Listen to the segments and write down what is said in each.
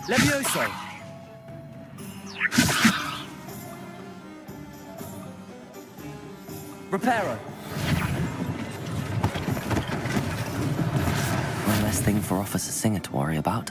Levioso! Reparo! One less thing for Officer Singer to worry about.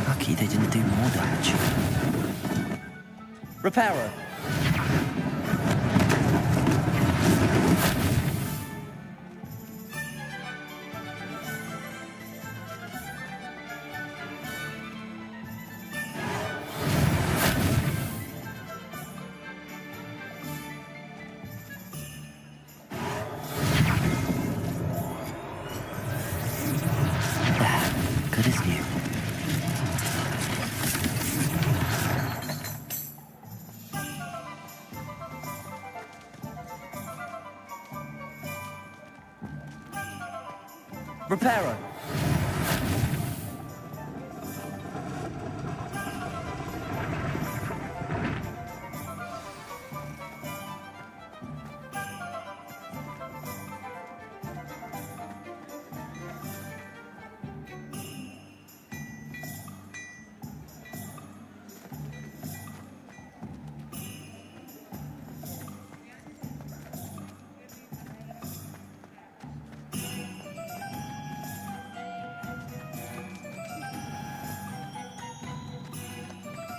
Lucky they didn't do more damage. Reparo! There, good as new. Reparo!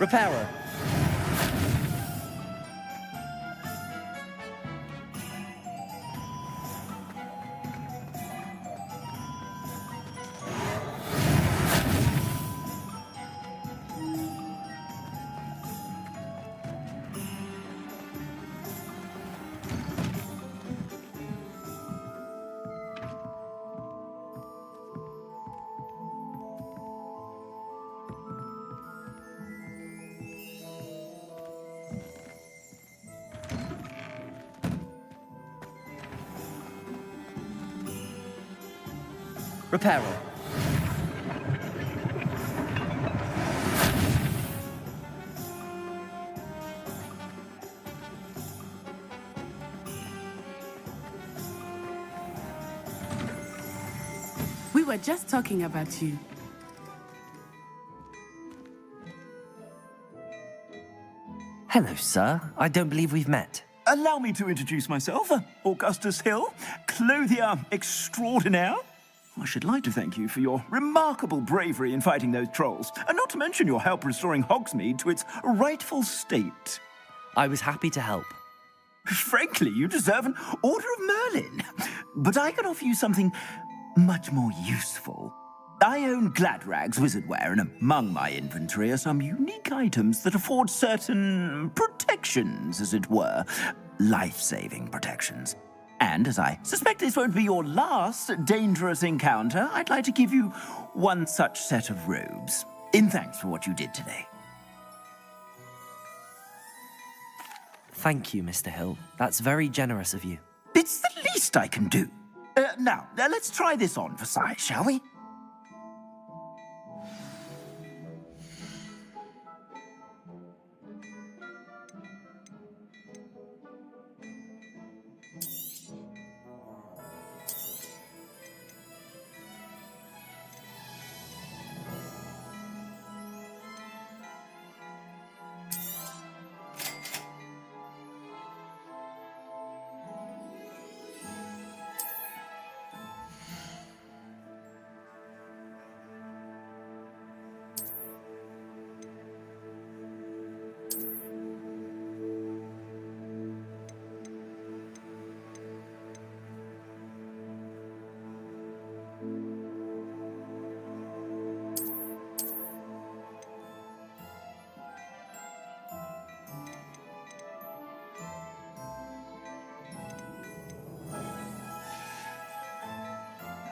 Reparo! Reparo! We were just talking about you. Hello, sir. I don't believe we've met. Allow me to introduce myself, Augustus Hill, clothier extraordinaire. I should like to thank you for your remarkable bravery in fighting those trolls, and not to mention your help restoring Hogsmeade to its rightful state. I was happy to help. Frankly, you deserve an Order of Merlin. But I can offer you something much more useful. I own Gladrag's wizardware, and among my inventory are some unique items that afford certain protections, as it were. Life-saving protections. And as I suspect this won't be your last dangerous encounter, I'd like to give you one such set of robes, in thanks for what you did today. Thank you, Mr. Hill. That's very generous of you. It's the least I can do. Now, let's try this on for size, shall we?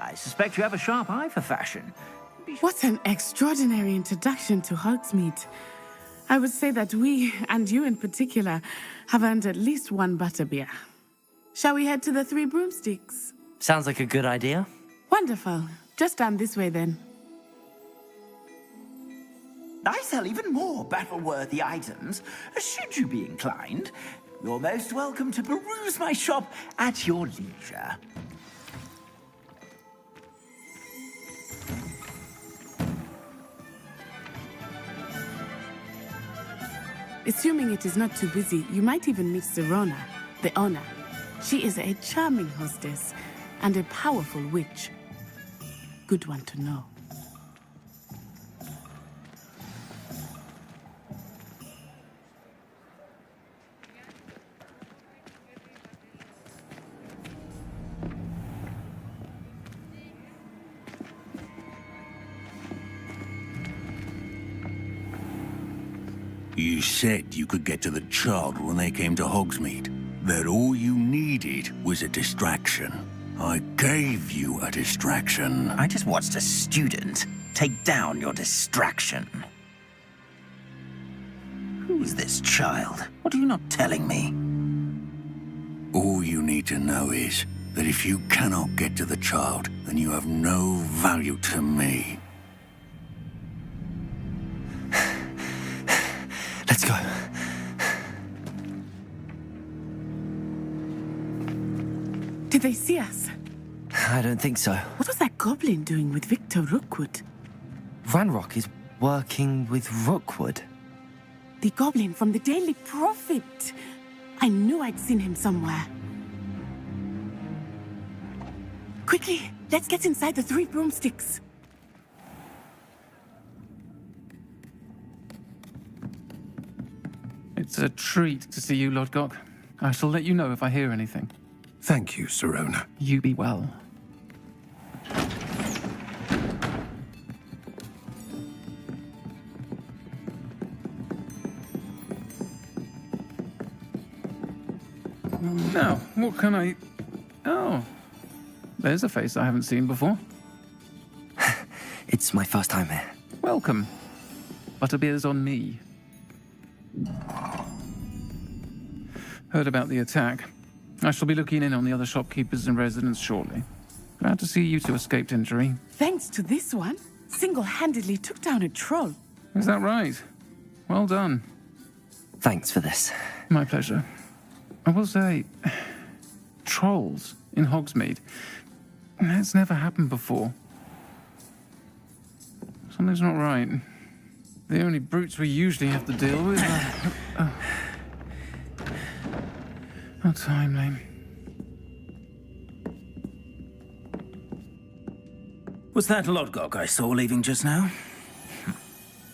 I suspect you have a sharp eye for fashion. What an extraordinary introduction to Hogsmeade. I would say that we, and you in particular, have earned at least one butterbeer. Shall we head to the Three Broomsticks? Sounds like a good idea. Wonderful. Just down this way then. I sell even more battle-worthy items, should you be inclined. You're most welcome to peruse my shop at your leisure. Assuming it is not too busy, you might even meet Serona, the owner. She is a charming hostess and a powerful witch. Good one to know. You said you could get to the child when they came to Hogsmeade. That all you needed was a distraction. I gave you a distraction. I just watched a student take down your distraction. Who's this child? What are you not telling me? All you need to know is that if you cannot get to the child, then you have no value to me. Let's go. Did they see us? I don't think so. What was that goblin doing with Victor Rookwood? Ranrock is working with Rookwood. The goblin from the Daily Prophet. I knew I'd seen him somewhere. Quickly, let's get inside the Three Broomsticks. It's a treat to see you, Lodgok. I shall let you know if I hear anything. Thank you, Serona. You be well. Now, what can I... Oh, there's a face I haven't seen before. It's my first time here. Welcome. Butterbeer's on me. Heard about the attack. I shall be looking in on the other shopkeepers and residents shortly. Glad to see you two escaped injury. Thanks to this one, single-handedly took down a troll. Is that right? Well done. Thanks for this. My pleasure. I will say, trolls in Hogsmeade. That's never happened before. Something's not right. The only brutes we usually have to deal with are... How timely. Was that Lodgok I saw leaving just now?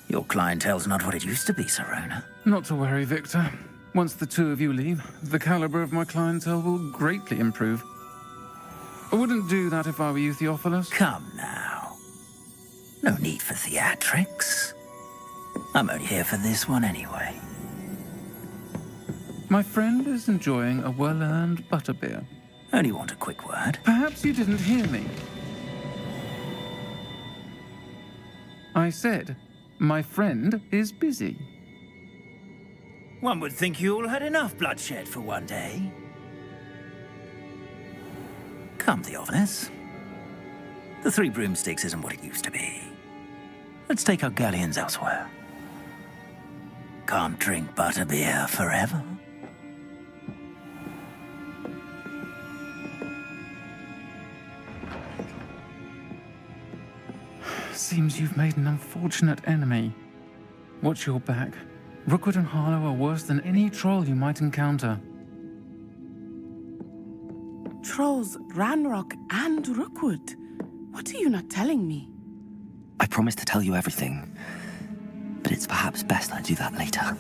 Your clientele's not what it used to be, Serona. Not to worry, Victor. Once the two of you leave, the caliber of my clientele will greatly improve. I wouldn't do that if I were you, Theophilus. Come now. No need for theatrics. I'm only here for this one anyway. My friend is enjoying a well-earned butterbeer. Only want a quick word. Perhaps you didn't hear me. I said, my friend is busy. One would think you all had enough bloodshed for one day. Come, Theophilus. The Three Broomsticks isn't what it used to be. Let's take our galleons elsewhere. Can't drink butterbeer forever. Seems you've made an unfortunate enemy. Watch your back. Rookwood and Harlow are worse than any troll you might encounter. Trolls, Ranrock, and Rookwood. What are you not telling me? I promised to tell you everything, but it's perhaps best I do that later.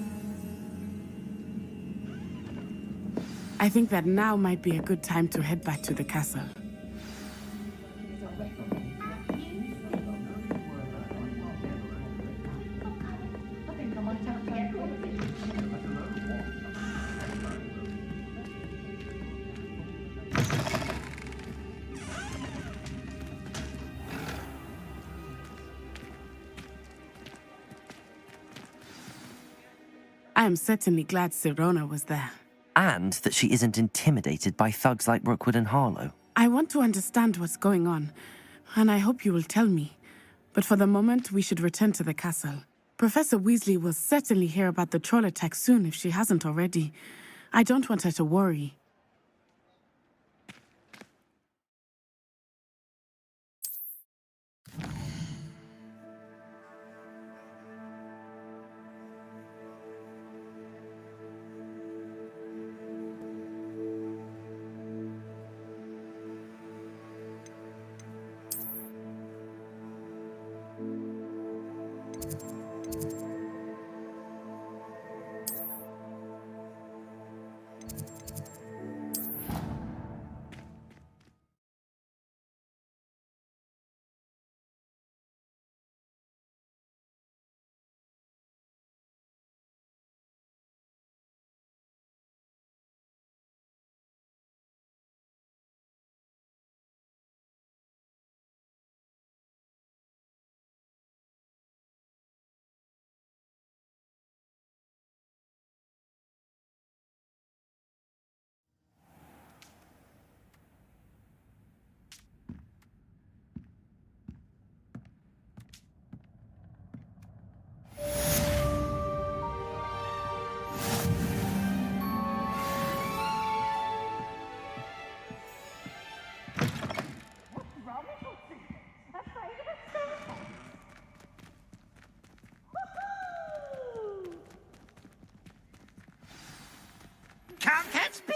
I think that now might be a good time to head back to the castle. I am certainly glad Sirona was there. And that she isn't intimidated by thugs like Rookwood and Harlow. I want to understand what's going on, and I hope you will tell me. But for the moment, we should return to the castle. Professor Weasley will certainly hear about the troll attack soon if she hasn't already. I don't want her to worry. Can't catch me!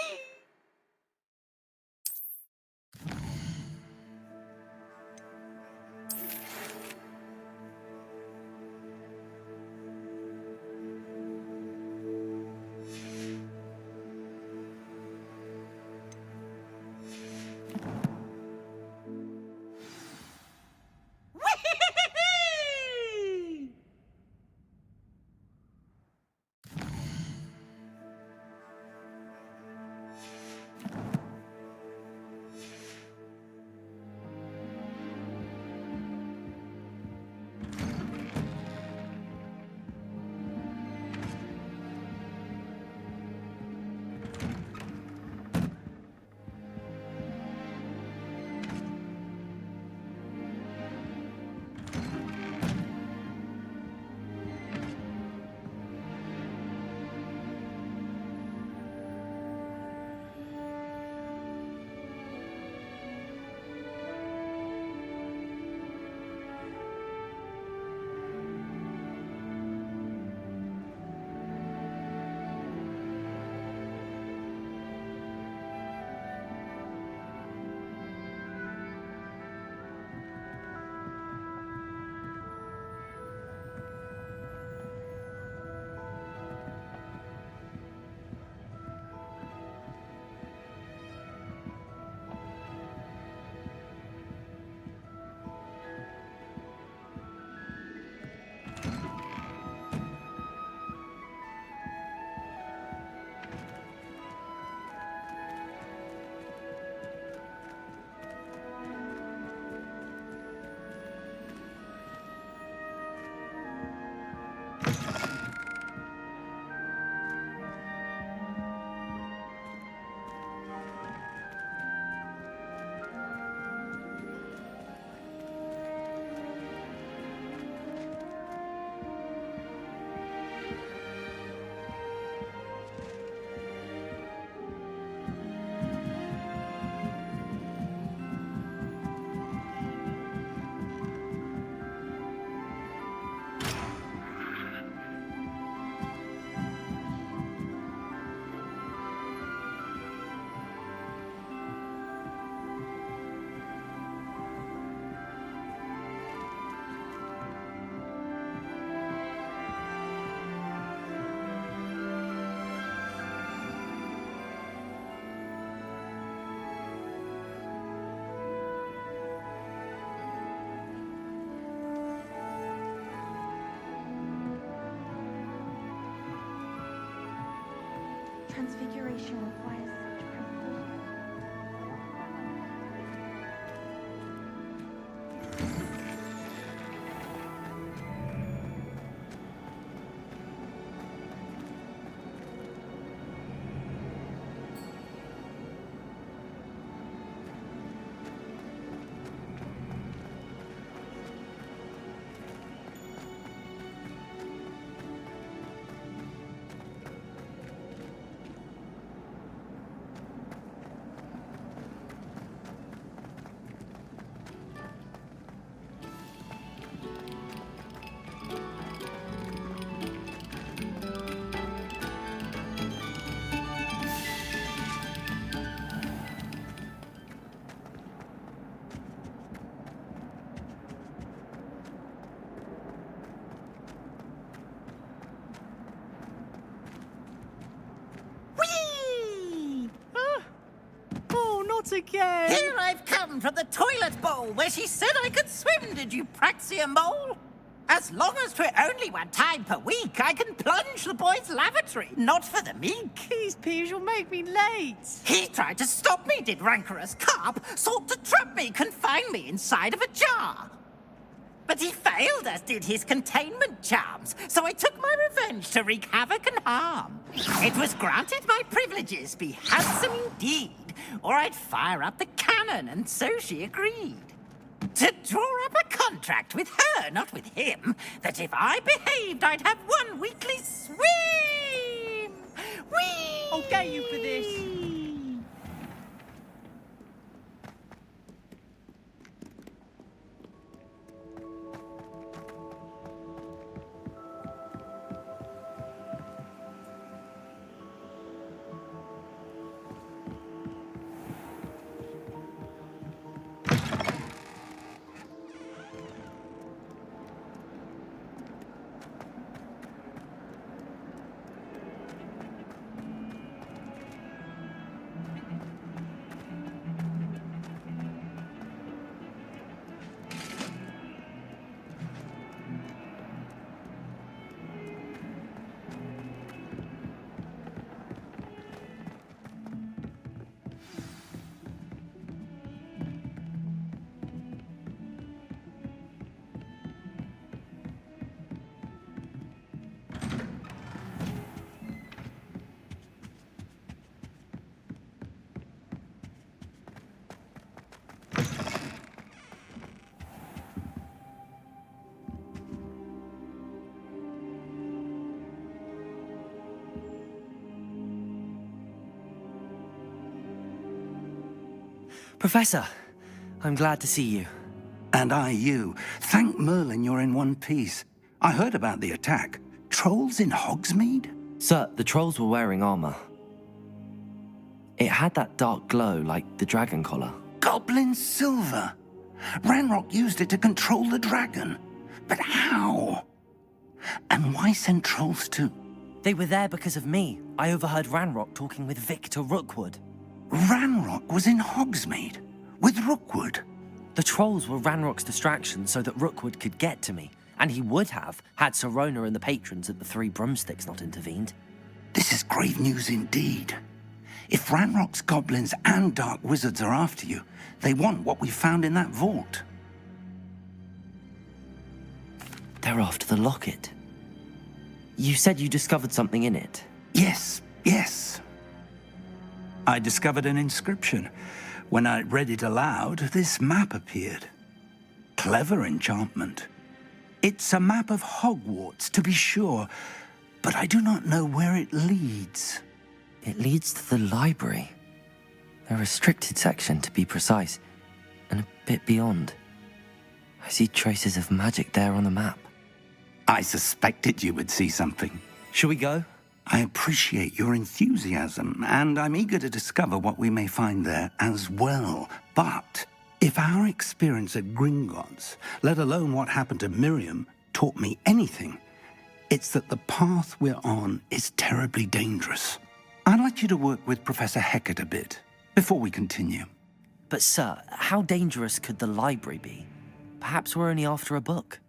Transfiguration requires such precision. not again! Here I've come from the toilet bowl where she said I could swim, did you praxia mole? As long as 'twere only one time per week, I can plunge the boy's lavatory, not for the meek. These peeves will make me late. He tried to stop me, did rancorous carp, sought to trap me, confine me inside of a jar. But he failed, as did his containment charms, so I took my revenge to wreak havoc and harm. It was granted my privileges be handsome indeed, or I'd fire up the cannon, and so she agreed. To draw up a contract with her, not with him, that if I behaved, I'd have one weekly swim! Whee! I'll get you for this. Professor, I'm glad to see you. And I you. Thank Merlin you're in one piece. I heard about the attack. Trolls in Hogsmeade? Sir, the trolls were wearing armor. It had that dark glow like the dragon collar. Goblin silver. Ranrock used it to control the dragon. But how? And why send trolls to... They were there because of me. I overheard Ranrock talking with Victor Rookwood. Ranrock was in Hogsmeade with Rookwood. The trolls were Ranrock's distraction so that Rookwood could get to me, and he would have had Sirona and the patrons at the Three Broomsticks not intervened. This is grave news indeed. If Ranrock's goblins and dark wizards are after you, they want what we found in that vault. They're after the locket. You said you discovered something in it. Yes. I discovered an inscription. When I read it aloud, this map appeared. Clever enchantment. It's a map of Hogwarts, to be sure, but I do not know where it leads. It leads to the library. A restricted section, to be precise, and a bit beyond. I see traces of magic there on the map. I suspected you would see something. Shall we go? I appreciate your enthusiasm, and I'm eager to discover what we may find there as well. But if our experience at Gringotts, let alone what happened to Miriam, taught me anything, it's that the path we're on is terribly dangerous. I'd like you to work with Professor Hecat a bit before we continue. But sir, how dangerous could the library be? Perhaps we're only after a book.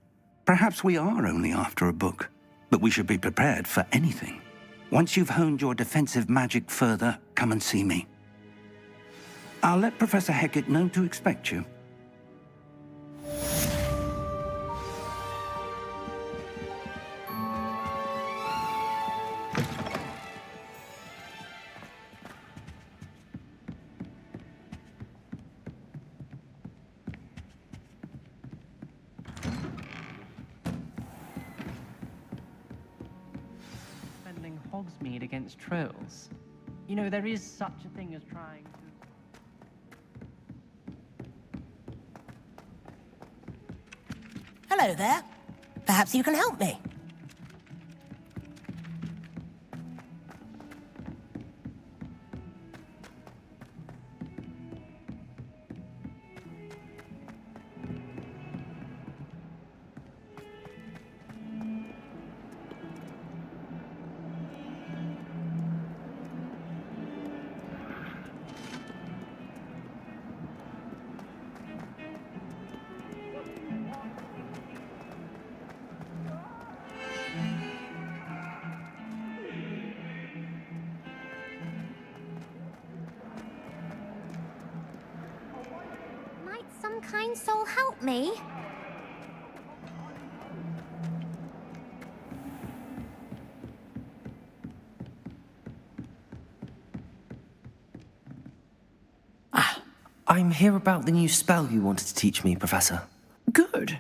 Perhaps we are only after a book, but we should be prepared for anything. Once you've honed your defensive magic further, come and see me. I'll let Professor Hecat know to expect you. Hogsmeade against trolls. You know, there is such a thing as trying to... Hello there. Perhaps you can help me. kind soul help me? I'm here about the new spell you wanted to teach me, Professor. Good.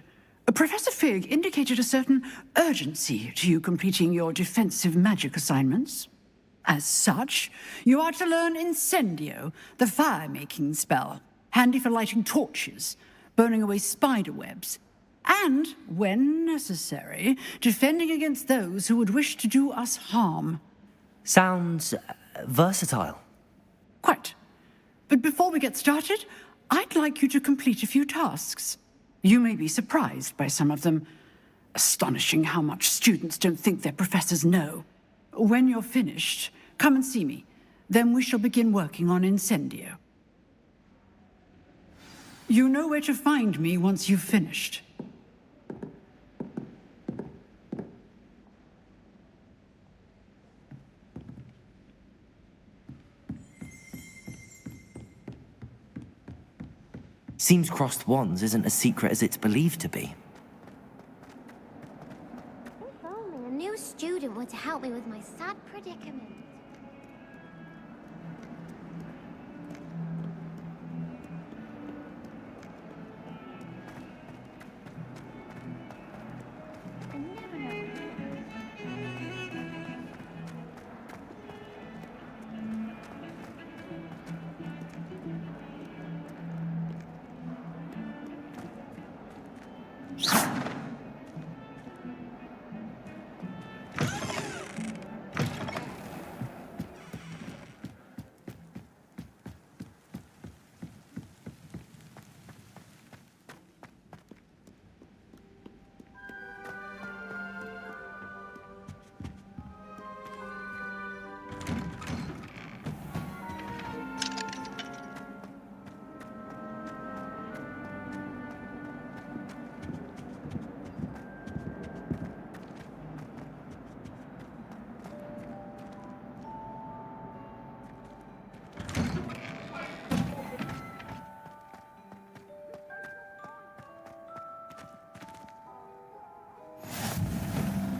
Professor Fig indicated a certain urgency to you completing your defensive magic assignments. As such, you are to learn Incendio, the fire-making spell, handy for lighting torches, burning away spider webs, and, when necessary, defending against those who would wish to do us harm. Sounds versatile. Quite. But before we get started, I'd like you to complete a few tasks. You may be surprised by some of them. Astonishing how much students don't think their professors know. When you're finished, come and see me. Then we shall begin working on Incendio. You know where to find me once you've finished. Seems crossed wands isn't as secret as it's believed to be. If only a new student were to help me with my sad predicament. I never know.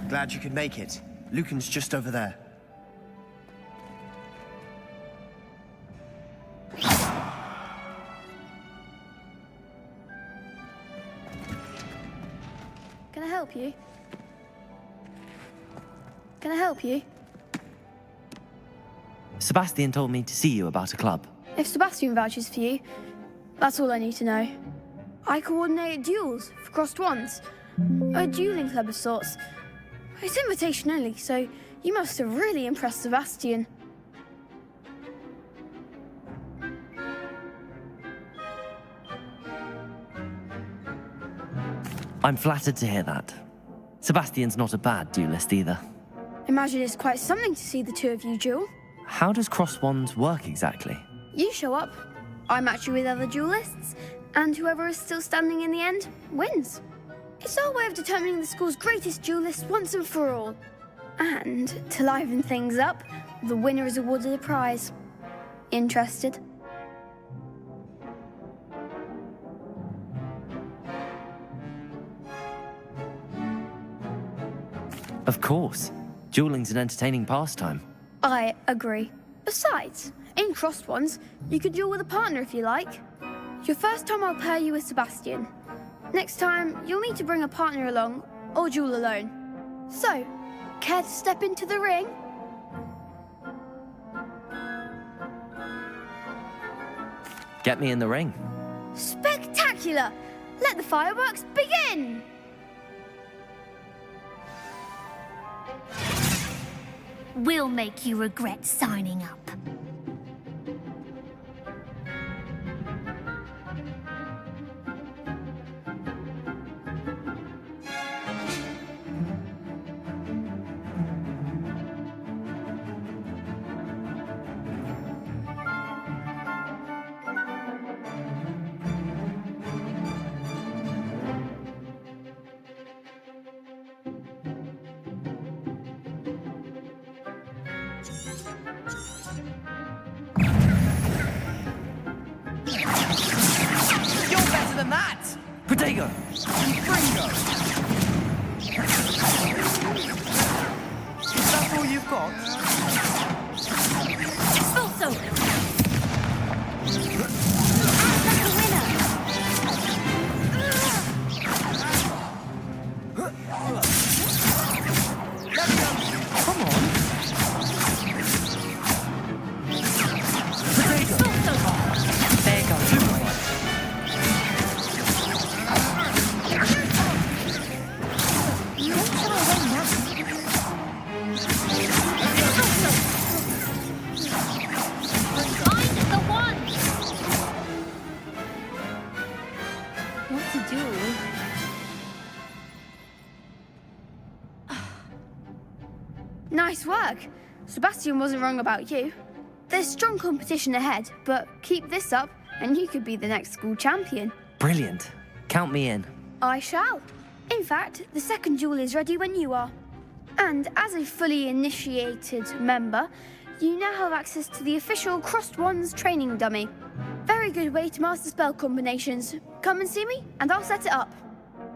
Glad you could make it. Lucan's just over there. Can I help you? Can I help you? Sebastian told me to see you about a club. If Sebastian vouches for you, that's all I need to know. I coordinate duels for crossed wands. A dueling club of sorts. It's invitation only, so you must have really impressed Sebastian. I'm flattered to hear that. Sebastian's not a bad duelist either. Imagine it's quite something to see the two of you duel. How does cross wands work exactly? You show up, I match you with other duelists, and whoever is still standing in the end wins. It's our way of determining the school's greatest duelist once and for all. And, to liven things up, the winner is awarded a prize. Interested? Of course. Dueling's an entertaining pastime. I agree. Besides, in crossed ones, you could duel with a partner if you like. Your first time I'll pair you with Sebastian. Next time, you'll need to bring a partner along, or duel alone. So, care to step into the ring? Get me in the ring. Spectacular! Let the fireworks begin! We'll make you regret signing up. than that! Protego! Gringo! Is that all you've got? Expulso! That's the winner! Come on! There goes the way. Find the one! What to do? Nice work. Sebastian wasn't wrong about you. There's strong competition ahead, but keep this up and you could be the next school champion. Brilliant. Count me in. I shall. In fact, the second duel is ready when you are. And as a fully initiated member, you now have access to the official Crossed Wands training dummy. Very good way to master spell combinations. Come and see me, and I'll set it up.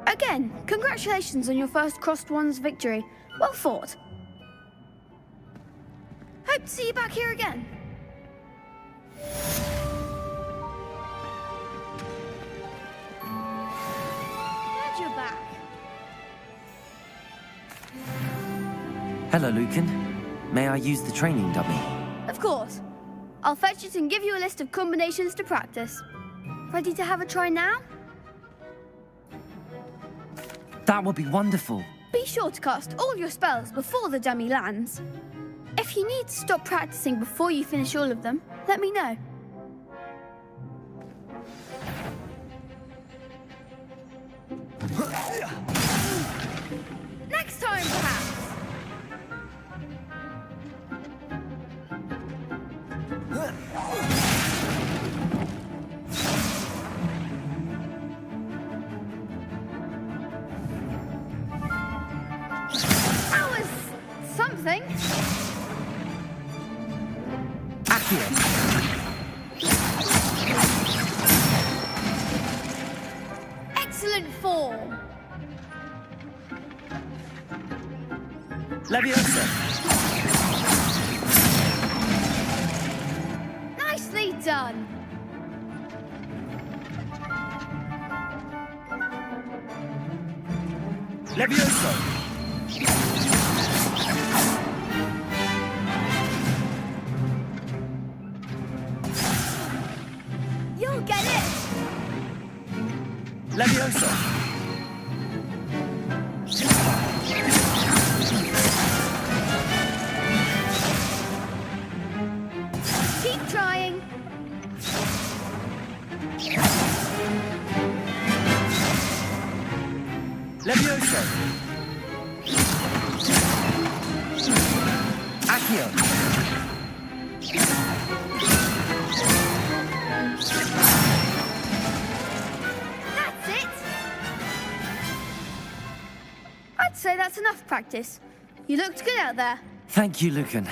Again, congratulations on your first Crossed Wands victory. Well fought. Hope to see you back here again. Glad you're back. Hello, Lucan. May I use the training dummy? Of course. I'll fetch it and give you a list of combinations to practice. Ready to have a try now? That would be wonderful. Be sure to cast all your spells before the dummy lands. If you need to stop practicing before you finish all of them, let me know. Next time, perhaps. That was something. Excellent form. Leviosa! Nicely done. Leviosa! You'll get it. Leviosa! Keep trying. Leviosa! Accio! That's it. I'd say that's enough practice. You looked good out there. Thank you, Lucan.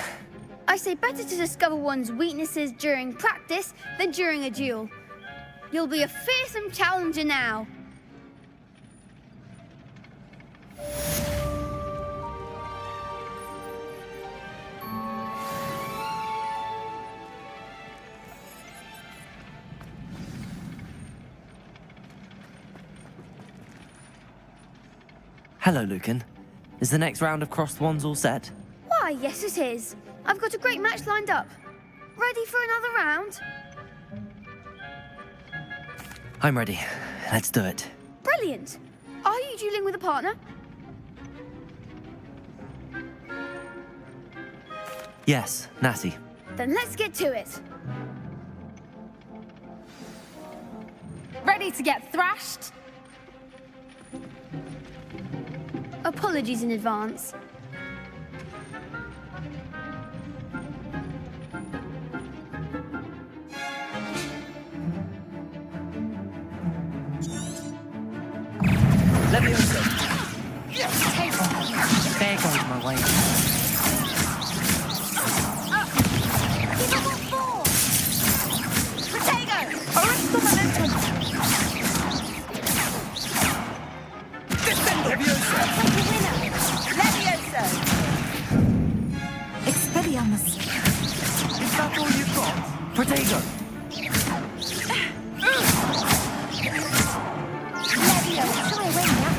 I say better to discover one's weaknesses during practice than during a duel. You'll be a fearsome challenger now. Hello, Lucan. Is the next round of Crossed Wands all set? Why, yes it is. I've got a great match lined up. Ready for another round? I'm ready. Let's do it. Brilliant. Are you dueling with a partner? Yes, Natty. Then let's get to it. Ready to get thrashed? Apologies in advance. Leviosa! There goes my way. Keep up on four! Protego! Arresto momentum! Protego! Levio, try away now.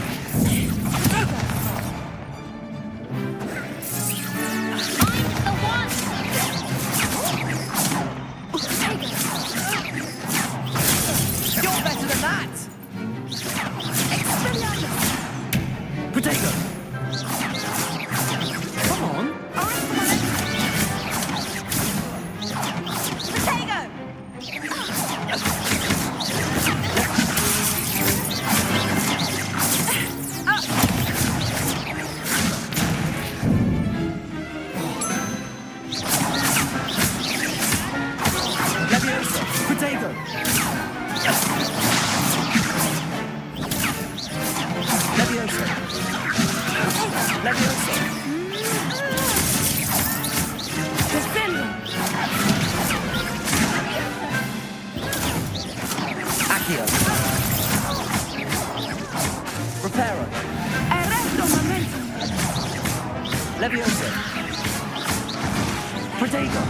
I'm the one! You're better than that! Protego! Come on! Levioso! Protego! Levioso! Levioso! Defendo! Accio! Reparo! Arresto momentum! Levioso! Protego!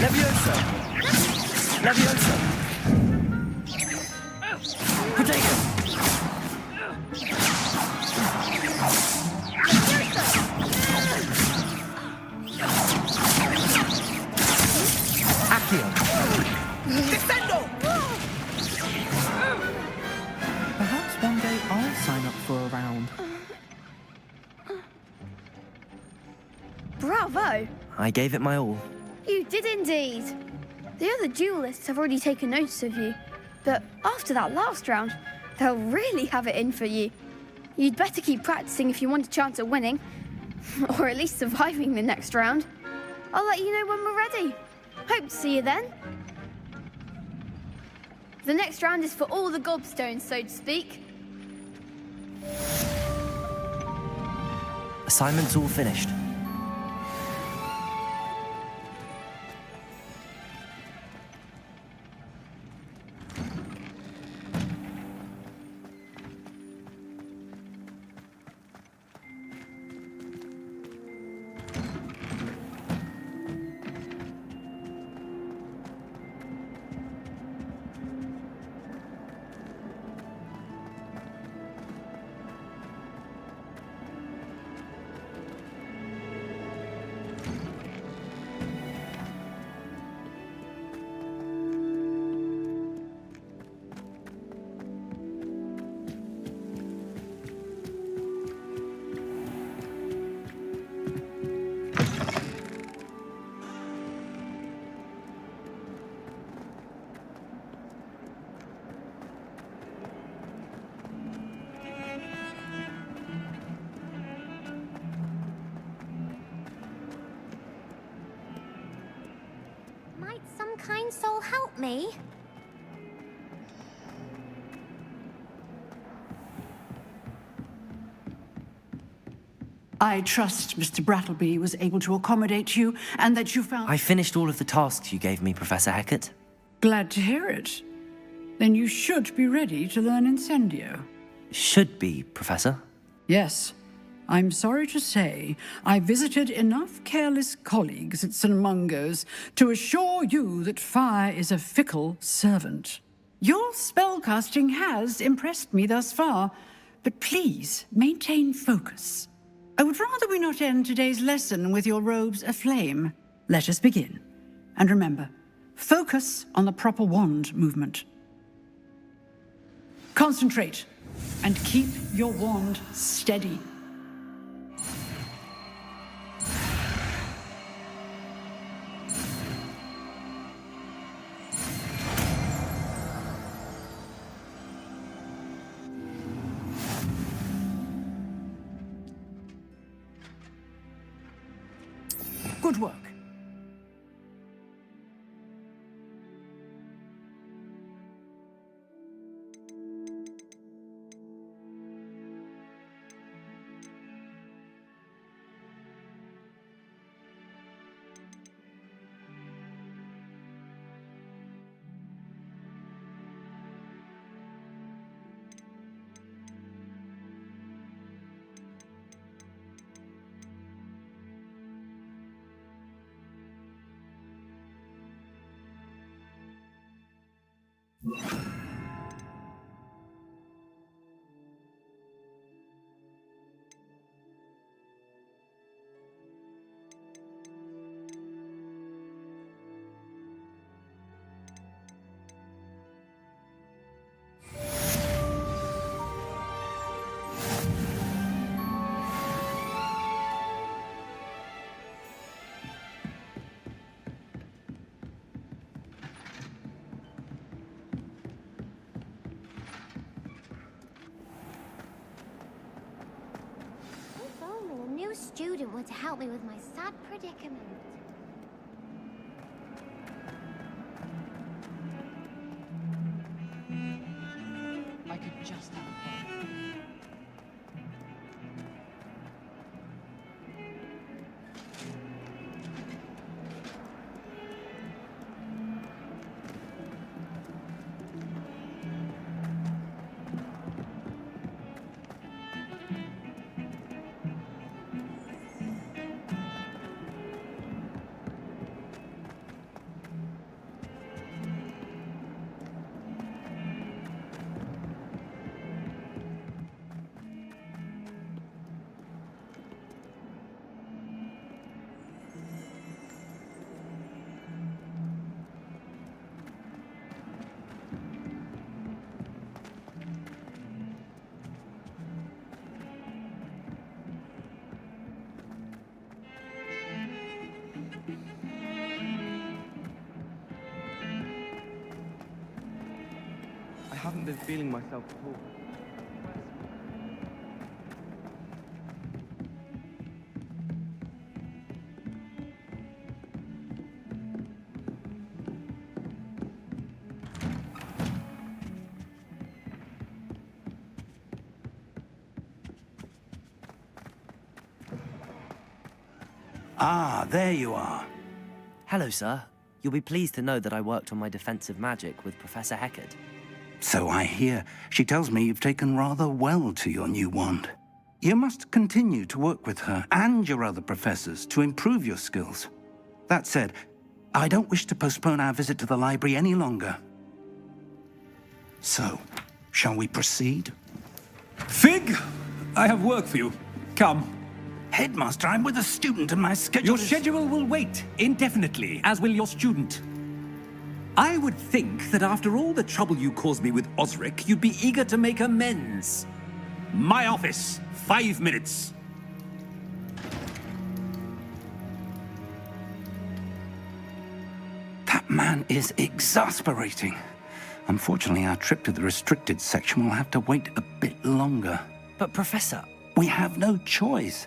Levioso! Levioso! Protego! Accio! Defendo! Perhaps one day I'll sign up for a round. Bravo! I gave it my all. You did indeed. The other duelists have already taken notice of you, but after that last round, they'll really have it in for you. You'd better keep practicing if you want a chance at winning, or at least surviving the next round. I'll let you know when we're ready. Hope to see you then. The next round is for all the gobstones, so to speak. Assignment's all finished. Might some kind soul help me? I trust Mr. Brattleby was able to accommodate you and that you found... I finished all of the tasks you gave me, Professor Hecat. Glad to hear it. Then you should be ready to learn Incendio. Should be, Professor. Yes. I'm sorry to say, I visited enough careless colleagues at St. Mungo's to assure you that fire is a fickle servant. Your spellcasting has impressed me thus far, but please maintain focus. I would rather we not end today's lesson with your robes aflame. Let us begin. And remember, focus on the proper wand movement. Concentrate and keep your wand steady. Good work. new student were to help me with my sad predicament. I could just have fun. I haven't been feeling myself at all. Ah, there you are. Hello, sir. You'll be pleased to know that I worked on my defensive magic with Professor Heckard. So I hear. She tells me you've taken rather well to your new wand. You must continue to work with her and your other professors to improve your skills. That said, I don't wish to postpone our visit to the library any longer. So, shall we proceed? Fig, I have work for you. Come. Headmaster, I'm with a student and my schedule Your is... schedule will wait indefinitely, as will your student. I would think that after all the trouble you caused me with Osric, you'd be eager to make amends. My office, 5 minutes. That man is exasperating. Unfortunately, our trip to the restricted section will have to wait a bit longer. But, Professor... We have no choice.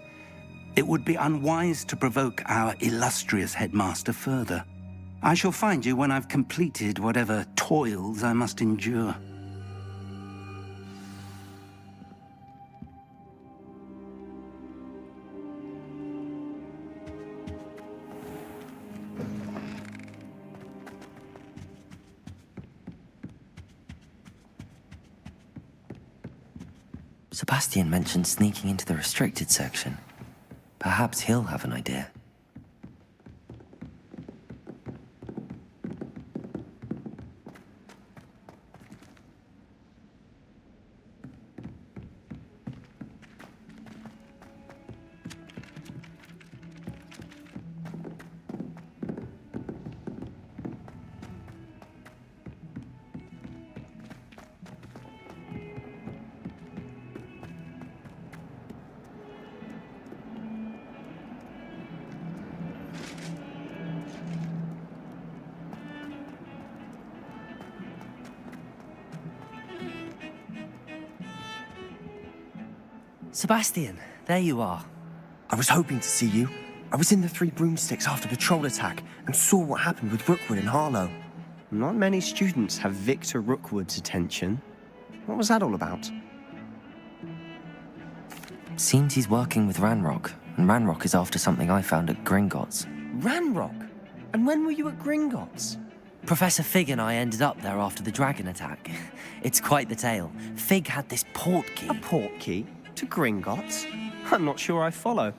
It would be unwise to provoke our illustrious headmaster further. I shall find you when I've completed whatever toils I must endure. Sebastian mentioned sneaking into the restricted section. Perhaps he'll have an idea. Sebastian, there you are. I was hoping to see you. I was in the Three Broomsticks after the troll attack and saw what happened with Rookwood and Harlow. Not many students have Victor Rookwood's attention. What was that all about? Seems he's working with Ranrock, and Ranrock is after something I found at Gringotts. Ranrock? And when were you at Gringotts? Professor Fig and I ended up there after the dragon attack. It's quite the tale. Fig had this port key. A port key? To Gringotts? I'm not sure I follow.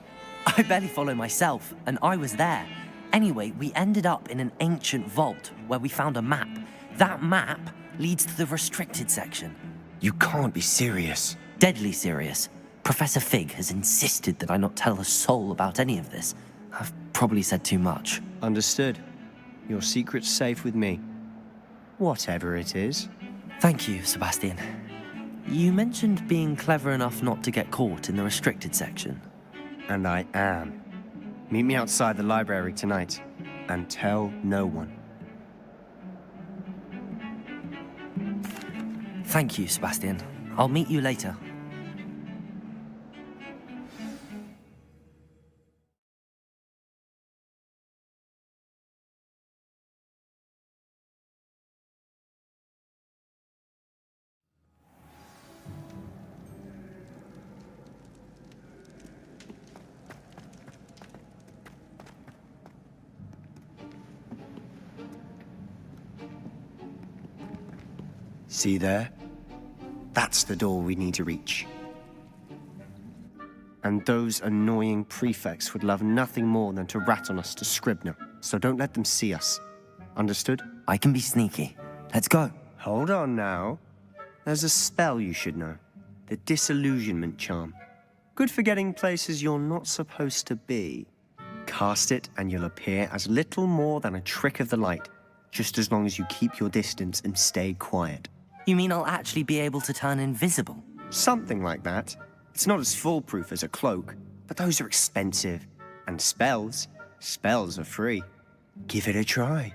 I barely follow myself, and I was there. Anyway, we ended up in an ancient vault where we found a map. That map leads to the restricted section. You can't be serious. Deadly serious. Professor Fig has insisted that I not tell a soul about any of this. I've probably said too much. Understood. Your secret's safe with me. Whatever it is. Thank you, Sebastian. You mentioned being clever enough not to get caught in the restricted section. And I am. Meet me outside the library tonight, and tell no one. Thank you, Sebastian. I'll meet you later. See there? That's the door we need to reach. And those annoying prefects would love nothing more than to rat on us to Scribner, so don't let them see us. Understood? I can be sneaky. Let's go. Hold on now. There's a spell you should know. The Disillusionment Charm. Good for getting places you're not supposed to be. Cast it and you'll appear as little more than a trick of the light, just as long as you keep your distance and stay quiet. You mean I'll actually be able to turn invisible? Something like that. It's not as foolproof as a cloak, but those are expensive. And spells are free. Give it a try.